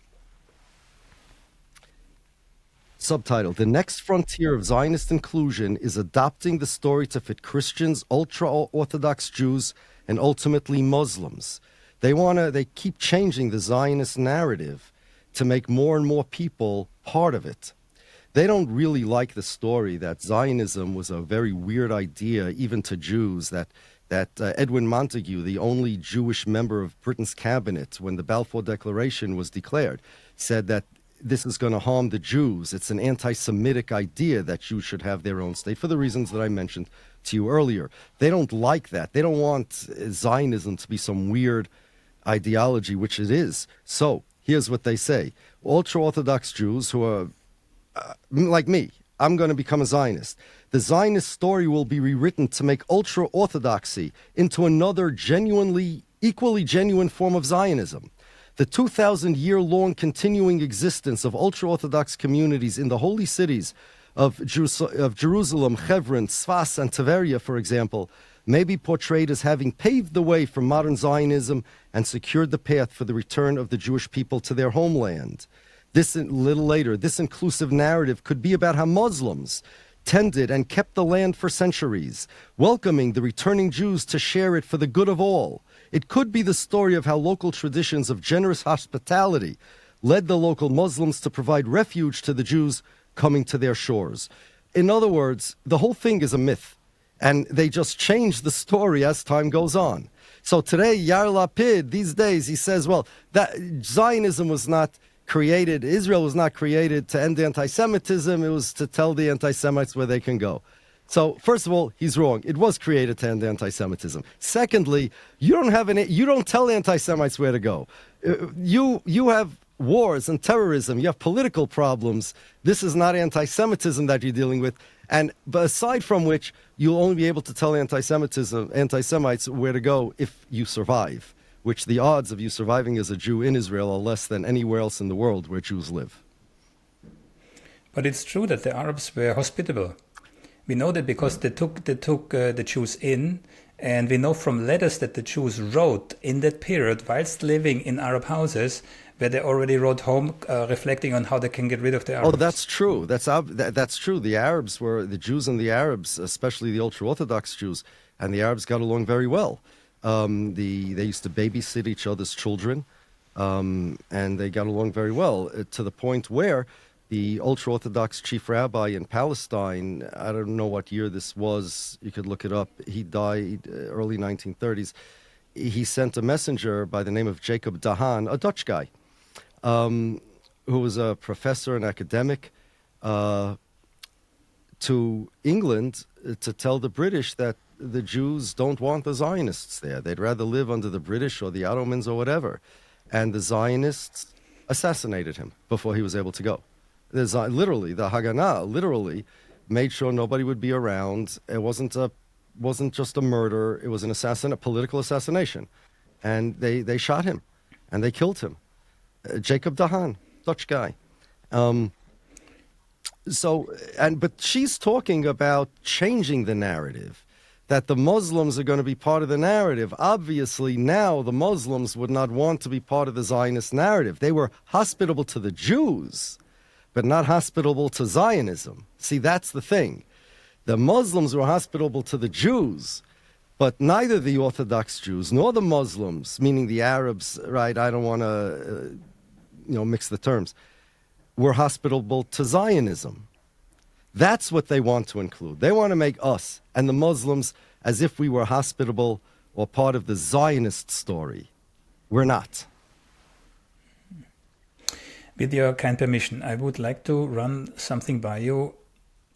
Subtitle: The next frontier of Zionist inclusion is adopting the story to fit Christians, ultra-Orthodox Jews, and ultimately Muslims. They keep changing the Zionist narrative to make more and more people part of it. They don't really like the story that Zionism was a very weird idea, even to Jews, that Edwin Montagu, the only Jewish member of Britain's cabinet when the Balfour Declaration was declared, said that this is going to harm the Jews. It's an anti-Semitic idea that Jews should have their own state for the reasons that I mentioned to you earlier. They don't like that. They don't want Zionism to be some weird ideology, which it is. So here's what they say. Ultra-Orthodox Jews who are like me, I'm going to become a Zionist. The Zionist story will be rewritten to make ultra-Orthodoxy into another equally genuine form of Zionism. The 2,000-year-long continuing existence of ultra-Orthodox communities in the holy cities of Jerusalem, Hebron, Sfas, and Tveria, for example, may be portrayed as having paved the way for modern Zionism and secured the path for the return of the Jewish people to their homeland. This, a little later, this inclusive narrative could be about how Muslims tended and kept the land for centuries, welcoming the returning Jews to share it for the good of all. It could be the story of how local traditions of generous hospitality led the local Muslims to provide refuge to the Jews coming to their shores. In other words, the whole thing is a myth, and they just change the story as time goes on. So today, Yair Lapid, these days, he says, well, that Zionism was not created, Israel was not created to end anti-Semitism, it was to tell the anti-Semites where they can go. So, first of all, he's wrong. It was created to end anti-Semitism. Secondly, you don't tell anti-Semites where to go. You have wars and terrorism. You have political problems. This is not anti-Semitism that you're dealing with. But aside from which, you'll only be able to tell anti-Semites where to go if you survive, which the odds of you surviving as a Jew in Israel are less than anywhere else in the world where Jews live. But it's true that the Arabs were hospitable. We know that because they took the Jews in, and we know from letters that the Jews wrote in that period whilst living in Arab houses, where they already wrote home, reflecting on how they can get rid of the Arabs. Oh, that's true. That's true. The Jews and the Arabs, especially the ultra-Orthodox Jews, and the Arabs got along very well. They used to babysit each other's children, and they got along very well, to the point where the ultra-Orthodox chief rabbi in Palestine, I don't know what year this was, you could look it up, he died early 1930s. He sent a messenger by the name of Jacob Dahan, a Dutch guy, who was a professor and academic, to England to tell the British that the Jews don't want the Zionists there. They'd rather live under the British or the Ottomans or whatever. And the Zionists assassinated him before he was able to go. The Haganah literally made sure nobody would be around. It wasn't just a murder. It was a political assassination. And they shot him and they killed him. Jacob Dahan, Dutch guy. But she's talking about changing the narrative, that the Muslims are going to be part of the narrative. Obviously, now the Muslims would not want to be part of the Zionist narrative. They were hospitable to the Jews, but not hospitable to Zionism. See, that's the thing. The Muslims were hospitable to the Jews, but neither the Orthodox Jews nor the Muslims, meaning the Arabs, right, I don't want to mix the terms, were hospitable to Zionism. That's what they want to include. They want to make us and the Muslims as if we were hospitable or part of the Zionist story. We're not. With your kind permission, I would like to run something by you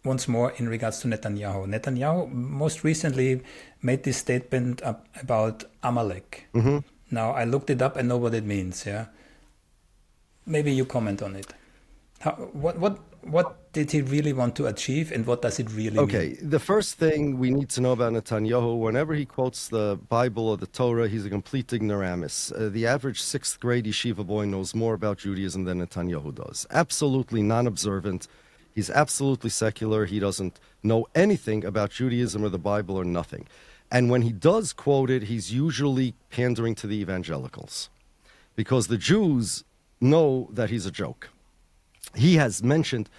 once more in regards to Netanyahu. Netanyahu most recently made this statement about Amalek. Mm-hmm. Now, I looked it up and know what it means. Yeah, maybe you comment on it. What did he really want to achieve, and what does it really mean? Okay, the first thing we need to know about Netanyahu, whenever he quotes the Bible or the Torah, he's a complete ignoramus. The average 6th grade yeshiva boy knows more about Judaism than Netanyahu does. Absolutely non-observant. He's absolutely secular. He doesn't know anything about Judaism or the Bible or nothing. And when he does quote it, he's usually pandering to the evangelicals, because the Jews know that he's a joke. He has mentioned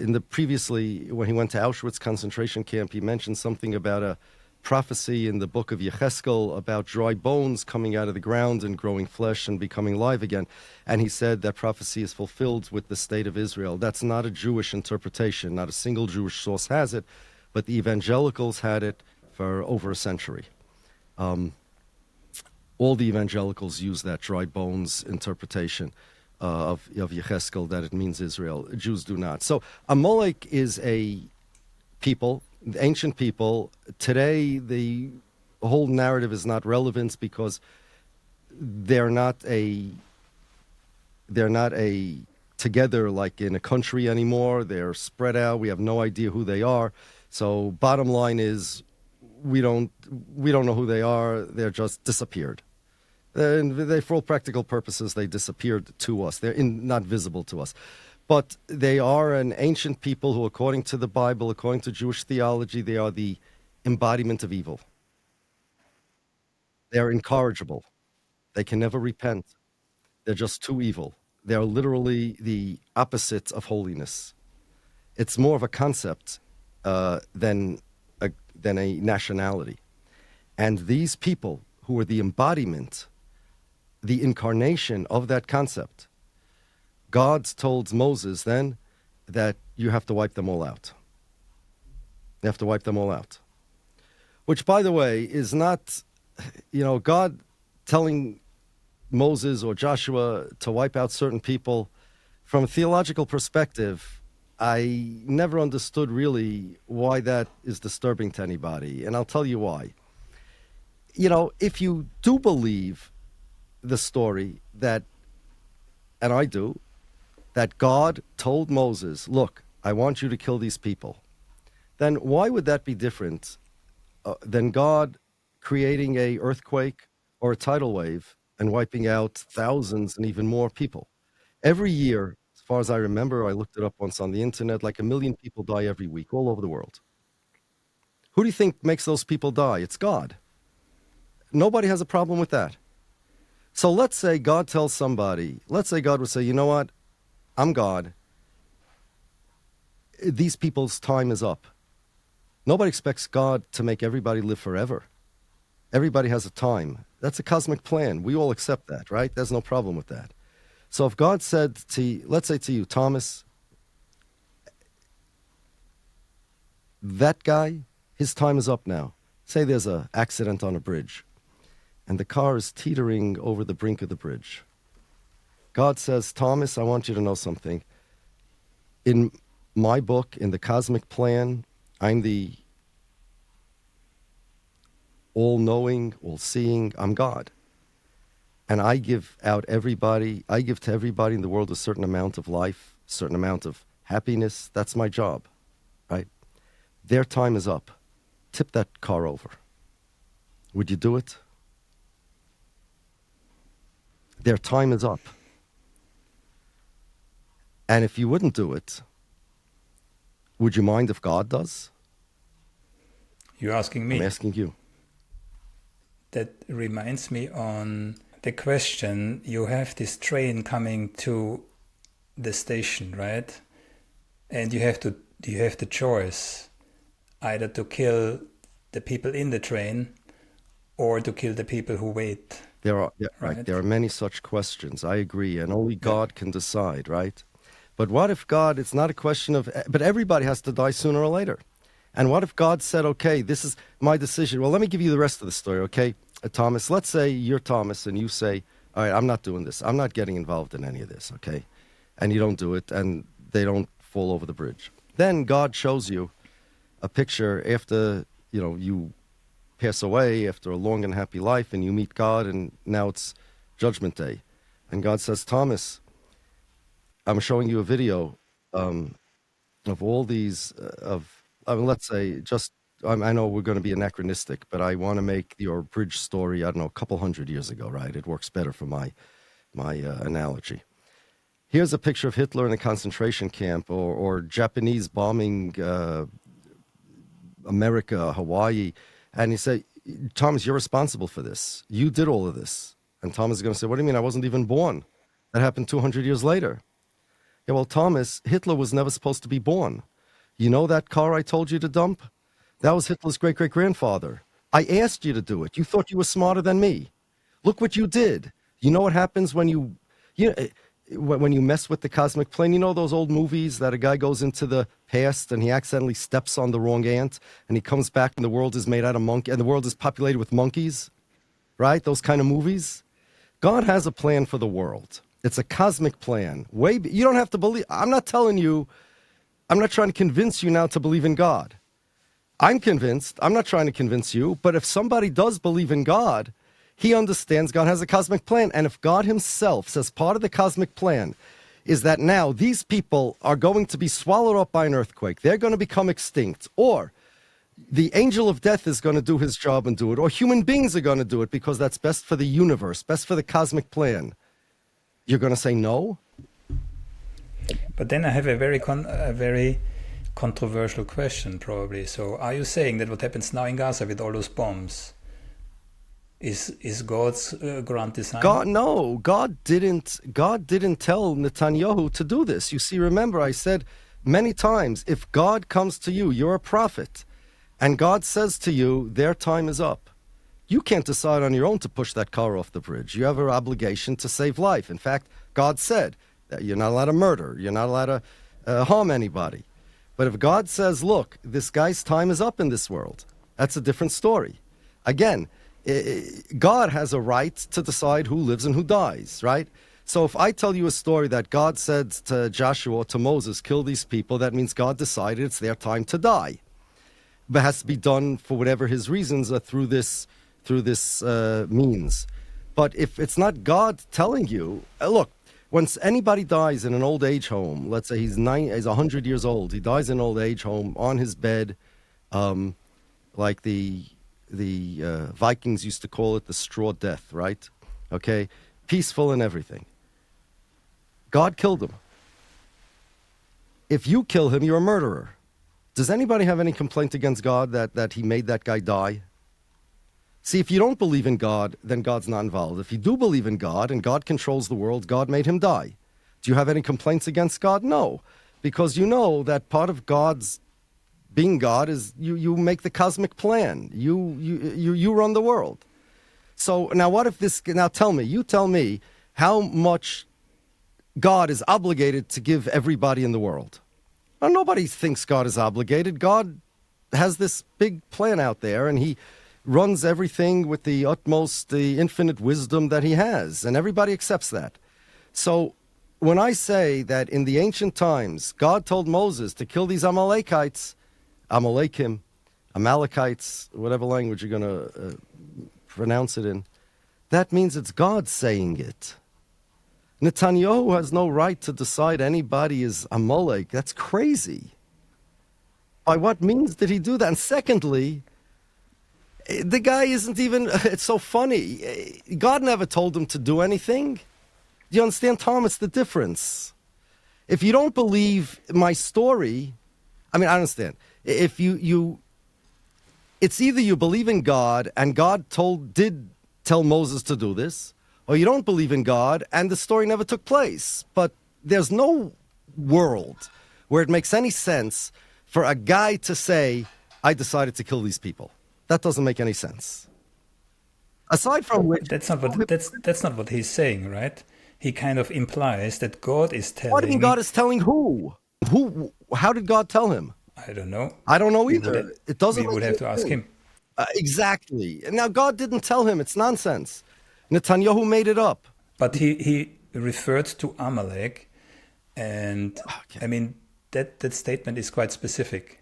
in the previously, when he went to Auschwitz concentration camp, he mentioned something about a prophecy in the book of Yecheskel about dry bones coming out of the ground and growing flesh and becoming live again. And he said that prophecy is fulfilled with the state of Israel. That's not a Jewish interpretation. Not a single Jewish source has it, but the evangelicals had it for over a century. All the evangelicals use that dry bones interpretation of Yecheskel, that it means Israel. Jews do not. So Amalek is a people, ancient people. Today, the whole narrative is not relevant because they're not together like in a country anymore. They're spread out. We have no idea who they are. So bottom line is we don't know who they are. They're just disappeared. And they, for all practical purposes, they disappeared to us. They're not visible to us. But they are an ancient people who, according to the Bible, according to Jewish theology, they are the embodiment of evil. They're incorrigible. They can never repent. They're just too evil. They're literally the opposite of holiness. It's more of a concept than a nationality. And these people who are the embodiment, the incarnation of that concept, God told Moses then that you have to wipe them all out. You have to wipe them all out. Which, by the way, is not, God telling Moses or Joshua to wipe out certain people. From a theological perspective, I never understood really why that is disturbing to anybody. And I'll tell you why. If you do believe the story that, and I do, that God told Moses, look, I want you to kill these people, then why would that be different than God creating a earthquake or a tidal wave and wiping out thousands and even more people? Every year, as far as I remember, I looked it up once on the internet, like 1 million people die every week all over the world. Who do you think makes those people die? It's God. Nobody has a problem with that. So let's say God tells somebody, let's say God would say, you know what? I'm God. These people's time is up. Nobody expects God to make everybody live forever. Everybody has a time. That's a cosmic plan. We all accept that, right? There's no problem with that. So if God said to, let's say to you, Thomas, that guy, his time is up now. Say there's an accident on a bridge, and the car is teetering over the brink of the bridge. God says, Thomas, I want you to know something. In my book, in the cosmic plan, I'm the all-knowing, all-seeing, I'm God. And I give to everybody in the world a certain amount of life, a certain amount of happiness. That's my job, right? Their time is up. Tip that car over. Would you do it? Their time is up. And if you wouldn't do it, would you mind if God does? You're asking me? I'm asking you. That reminds me on the question, you have this train coming to the station, right? And you have the choice either to kill the people in the train or to kill the people who wait. Right. There are many such questions. I agree, and only God can decide, right? But what if God, it's not a question of, but everybody has to die sooner or later. And what if God said, okay, this is my decision. Well, let me give you the rest of the story, okay? Thomas, let's say you're Thomas and you say, all right, I'm not doing this. I'm not getting involved in any of this, okay? And you don't do it, and they don't fall over the bridge. Then God shows you a picture after, you pass away after a long and happy life, and you meet God, and now it's Judgment Day. And God says, Thomas, I'm showing you a video of all these, let's say, I know we're going to be anachronistic, but I want to make your bridge story, I don't know, a couple hundred years ago, right? It works better for my analogy. Here's a picture of Hitler in a concentration camp, or Japanese bombing America, Hawaii. And he said, Thomas, you're responsible for this. You did all of this. And Thomas is going to say, what do you mean? I wasn't even born. That happened 200 years later. Yeah, well, Thomas, Hitler was never supposed to be born. You know that car I told you to dump? That was Hitler's great-great-grandfather. I asked you to do it. You thought you were smarter than me. Look what you did. You know what happens when when you mess with the cosmic plane? You know those old movies that a guy goes into the past and he accidentally steps on the wrong ant and he comes back and the world is made out of monkey and the world is populated with monkeys, right? Those kind of movies. God has a plan for the world. It's a cosmic plan. You don't have to believe. I'm not telling you. I'm not trying to convince you now to believe in God. I'm convinced. I'm not trying to convince you. But if somebody does believe in God, he understands God has a cosmic plan. And if God himself says part of the cosmic plan is that now these people are going to be swallowed up by an earthquake, they're going to become extinct, or the angel of death is going to do his job and do it, or human beings are going to do it because that's best for the universe, best for the cosmic plan, you're going to say no? But then I have a very controversial question, probably. So, are you saying that what happens now in Gaza with all those bombs is God's grand design? God didn't tell Netanyahu to do this. You see, remember, I said many times, if God comes to you, you're a prophet, and God says to you, their time is up. You can't decide on your own to push that car off the bridge. You have an obligation to save life. In fact, God said that you're not allowed to murder. You're not allowed to harm anybody. But if God says, look, this guy's time is up in this world, that's a different story. Again, God has a right to decide who lives and who dies, right? So if I tell you a story that God said to Joshua, to Moses, kill these people, that means God decided it's their time to die. But it has to be done for whatever his reasons are through this means. But if it's not God telling you, look, when anybody dies in an old age home, let's say he's 100 years old, he dies in an old age home on his bed, like the Vikings used to call it the straw death, right? Okay, peaceful and everything. God killed him. If you kill him, you're a murderer. Does anybody have any complaint against God that he made that guy die? See, if you don't believe in God, then God's not involved. If you do believe in God and God controls the world, God made him die. Do you have any complaints against God? No, because you know that part of God's being God is you make the cosmic plan. You run the world. So now what if this, now you tell me how much God is obligated to give everybody in the world. Well, nobody thinks God is obligated. God has this big plan out there and he runs everything with the infinite wisdom that he has, and everybody accepts that. So when I say that in the ancient times, God told Moses to kill these Amalekites, Amalekim, Amalekites, whatever language you're going to pronounce it in, that means it's God saying it. Netanyahu has no right to decide anybody is Amalek. That's crazy. By what means did he do that? And secondly, the guy isn't even, it's so funny. God never told him to do anything. Do you understand, Tom? It's the difference. If you don't believe my story, I understand. If it's either you believe in God and God did tell Moses to do this, or you don't believe in God and the story never took place. But there's no world where it makes any sense for a guy to say, I decided to kill these people. That doesn't make any sense. Aside from which... That's not what he's saying, right? He kind of implies that God is telling... What do you mean God is telling who? How did God tell him? I don't know. I don't know either. It doesn't. We would have to ask him. Exactly. Now, God didn't tell him. It's nonsense. Netanyahu made it up. But he referred to Amalek, and okay. That statement is quite specific.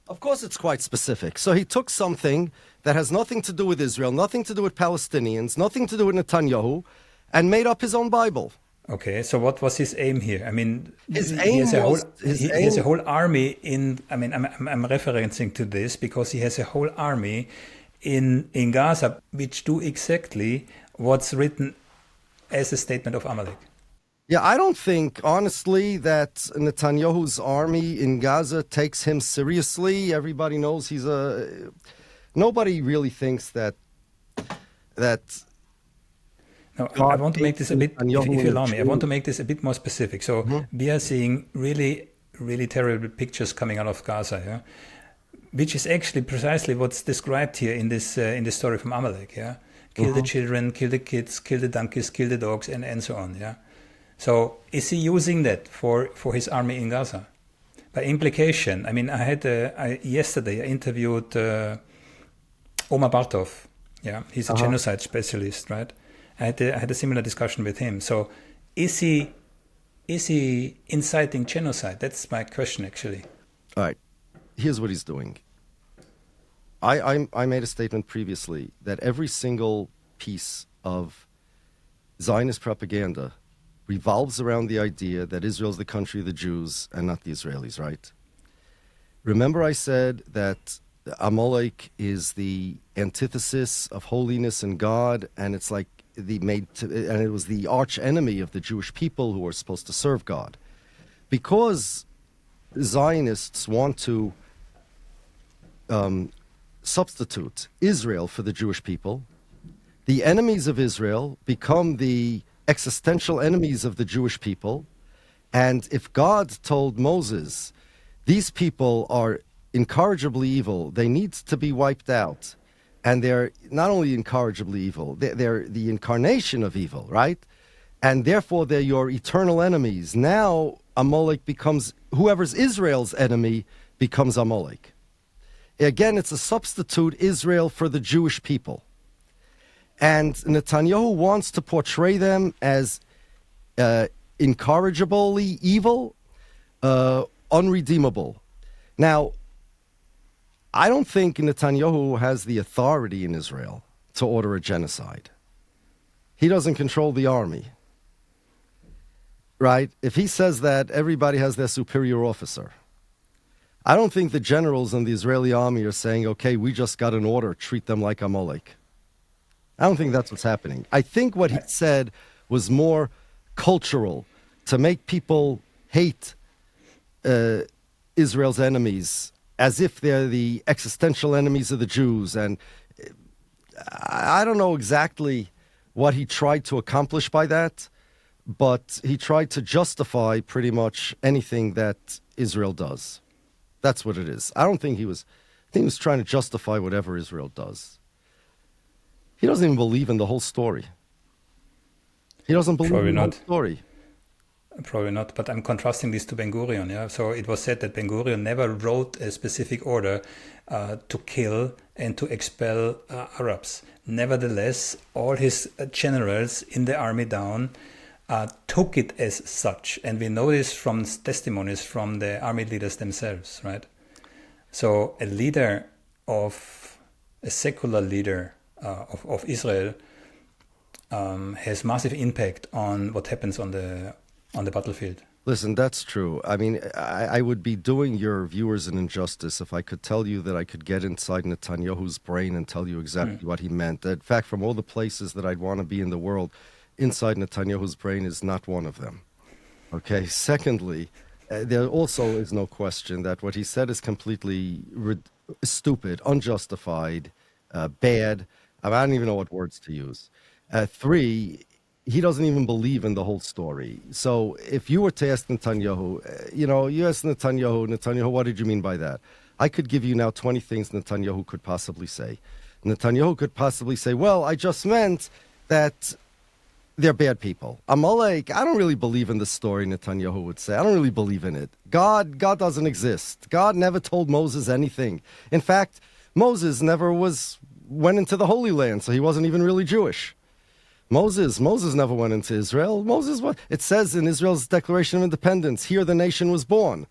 Of course it's quite specific. So he took something that has nothing to do with Israel, nothing to do with Palestinians, nothing to do with Netanyahu, and made up his own Bible. Okay, so what was his aim here? He has a whole army in. I'm referencing to this because he has a whole army in Gaza which do exactly what's written as a statement of Amalek. Yeah, I don't think, honestly, that Netanyahu's army in Gaza takes him seriously. Everybody knows nobody really thinks that... No, God I want to make this a bit, if Netanyahu you allow me, I want to Jews. make this a bit more specific. So we are seeing really, really terrible pictures coming out of Gaza, yeah? Which is actually precisely what's described here in this story from Amalek, yeah? Kill the children, kill the kids, kill the donkeys, kill the dogs, and so on, yeah? So is he using that for his army in Gaza? By implication, I mean, yesterday I interviewed Omar Bartov, yeah? He's a genocide specialist, right? I had a similar discussion with him. So is he inciting genocide? That's my question, actually. All right. Here's what he's doing. I made a statement previously that every single piece of Zionist propaganda revolves around the idea that Israel's the country of the Jews and not the Israelis, right? Remember I said that Amalek is the antithesis of holiness and God, and it's like and it was the arch enemy of the Jewish people who were supposed to serve God. Because Zionists want to substitute Israel for the Jewish people, the enemies of Israel become the existential enemies of the Jewish people. And if God told Moses, these people are incorrigibly evil, they need to be wiped out, and they're not only incorrigibly evil, they're the incarnation of evil, right? And therefore they're your eternal enemies. Now Amalek becomes, whoever's Israel's enemy becomes Amalek. Again, it's a substitute Israel for the Jewish people. And Netanyahu wants to portray them as incorrigibly evil, unredeemable. Now, I don't think Netanyahu has the authority in Israel to order a genocide. He doesn't control the army, right? If he says that, everybody has their superior officer. I don't think the generals in the Israeli army are saying, okay, we just got an order, treat them like Amalek. I don't think that's what's happening. I think what he said was more cultural, to make people hate Israel's enemies as if they're the existential enemies of the Jews. And I don't know exactly what he tried to accomplish by that, but he tried to justify pretty much anything that Israel does. That's what it is. I think he was trying to justify whatever Israel does. He doesn't even believe in the whole story. He doesn't believe in the whole story. Probably not, but I'm contrasting this to Ben-Gurion. Yeah? So it was said that Ben-Gurion never wrote a specific order to kill and to expel Arabs. Nevertheless, all his generals in the army down took it as such. And we know this from testimonies from the army leaders themselves, right? So a secular leader of Israel has massive impact on what happens on the battlefield. Listen, that's true. I mean, I would be doing your viewers an injustice if I could tell you that I could get inside Netanyahu's brain and tell you exactly what he meant. In fact, from all the places that I'd want to be in the world, inside Netanyahu's brain is not one of them. Okay. Secondly, there also is no question that what he said is completely stupid, unjustified, bad. I don't even know what words to use. Three, he doesn't even believe in the whole story. So if you were to ask Netanyahu, you asked Netanyahu, what did you mean by that? I could give you now 20 things Netanyahu could possibly say. Netanyahu could possibly say, well, I just meant that they're bad people. Amalek, I don't really believe in the story, Netanyahu would say. I don't really believe in it. God doesn't exist. God never told Moses anything. In fact, Moses never went into the Holy Land, so he wasn't even really Jewish. Moses never went into Israel. It says in Israel's Declaration of Independence, here the nation was born.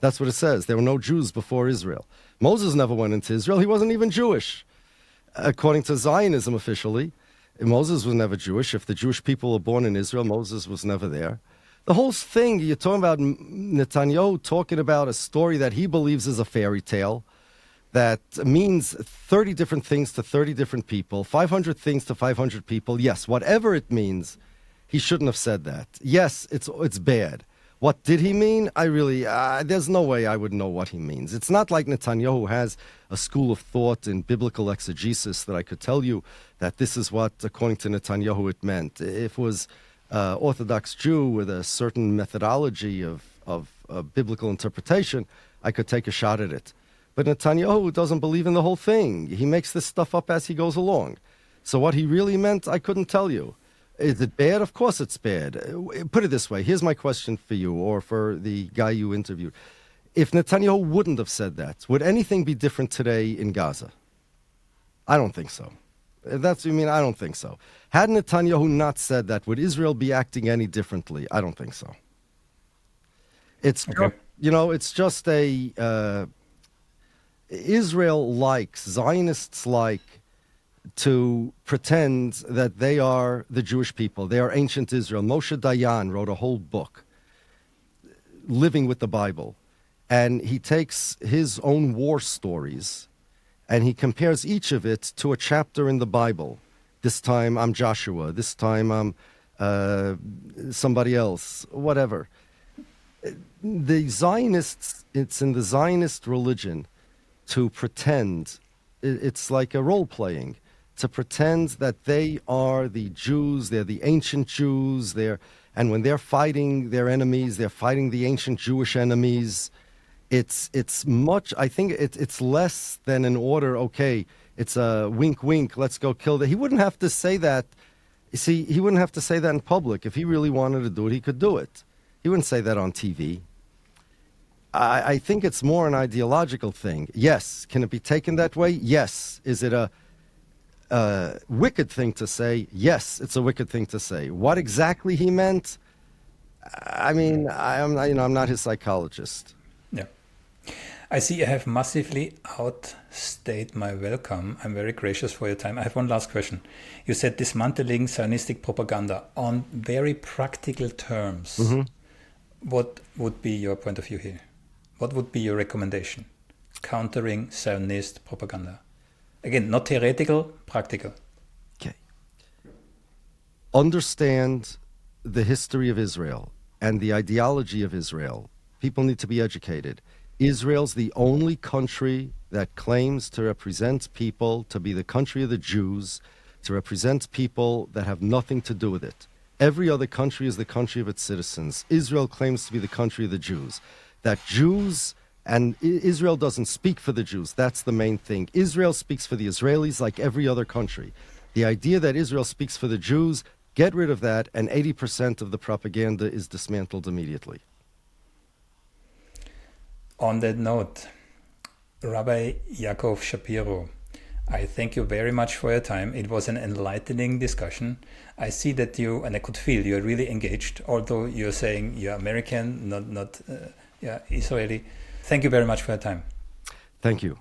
That's what it says. There were no Jews before Israel. Moses never went into Israel. He wasn't even Jewish. According to Zionism officially, Moses was never Jewish. If the Jewish people were born in Israel, Moses was never there. The whole thing, you're talking about Netanyahu talking about a story that he believes is a fairy tale, that means 30 different things to 30 different people, 500 things to 500 people. Yes, whatever it means, he shouldn't have said that. Yes, it's bad. What did he mean? There's no way I would know what he means. It's not like Netanyahu has a school of thought in biblical exegesis that I could tell you that this is what, according to Netanyahu, it meant. If it was Orthodox Jew with a certain methodology of biblical interpretation, I could take a shot at it. But Netanyahu doesn't believe in the whole thing. He makes this stuff up as he goes along. So what he really meant, I couldn't tell you. Is it bad? Of course it's bad. Put it this way. Here's my question for you, or for the guy you interviewed. If Netanyahu wouldn't have said that, would anything be different today in Gaza? I don't think so. That's what you mean? I don't think so. Had Netanyahu not said that, would Israel be acting any differently? I don't think so. It's, okay. It's just Israel likes, Zionists like, to pretend that they are the Jewish people. They are ancient Israel. Moshe Dayan wrote a whole book, Living with the Bible. And he takes his own war stories and he compares each of it to a chapter in the Bible. This time I'm Joshua. This time I'm somebody else, whatever. The Zionists, it's in the Zionist religion to pretend, it's like a role-playing, to pretend that they are the Jews, they're the ancient Jews, and when they're fighting their enemies, they're fighting the ancient Jewish enemies. It's much, I think it's less than an order, okay, it's a wink, wink, let's go kill them. He wouldn't have to say that. You see, he wouldn't have to say that in public. If he really wanted to do it, he could do it. He wouldn't say that on TV. I think it's more an ideological thing. Yes. Can it be taken that way? Yes. Is it a wicked thing to say? Yes, it's a wicked thing to say. What exactly he meant? I mean, I'm not his psychologist. Yeah. I see I have massively outstayed my welcome. I'm very gracious for your time. I have one last question. You said dismantling Zionistic propaganda on very practical terms. Mm-hmm. What would be your point of view here? What would be your recommendation? Countering Zionist propaganda. Again, not theoretical, practical. Okay. Understand the history of Israel and the ideology of Israel. People need to be educated. Israel's the only country that claims to represent people, to be the country of the Jews, to represent people that have nothing to do with it. Every other country is the country of its citizens. Israel claims to be the country of the Jews. That Jews, and Israel doesn't speak for the Jews. That's the main thing. Israel speaks for the Israelis like every other country. The idea that Israel speaks for the Jews, get rid of that, and 80% of the propaganda is dismantled immediately. On that note, Rabbi Yaakov Shapiro, I thank you very much for your time. It was an enlightening discussion. I see that you, and I could feel you're really engaged, although you're saying you're American, not Israeli. Thank you very much for your time. Thank you.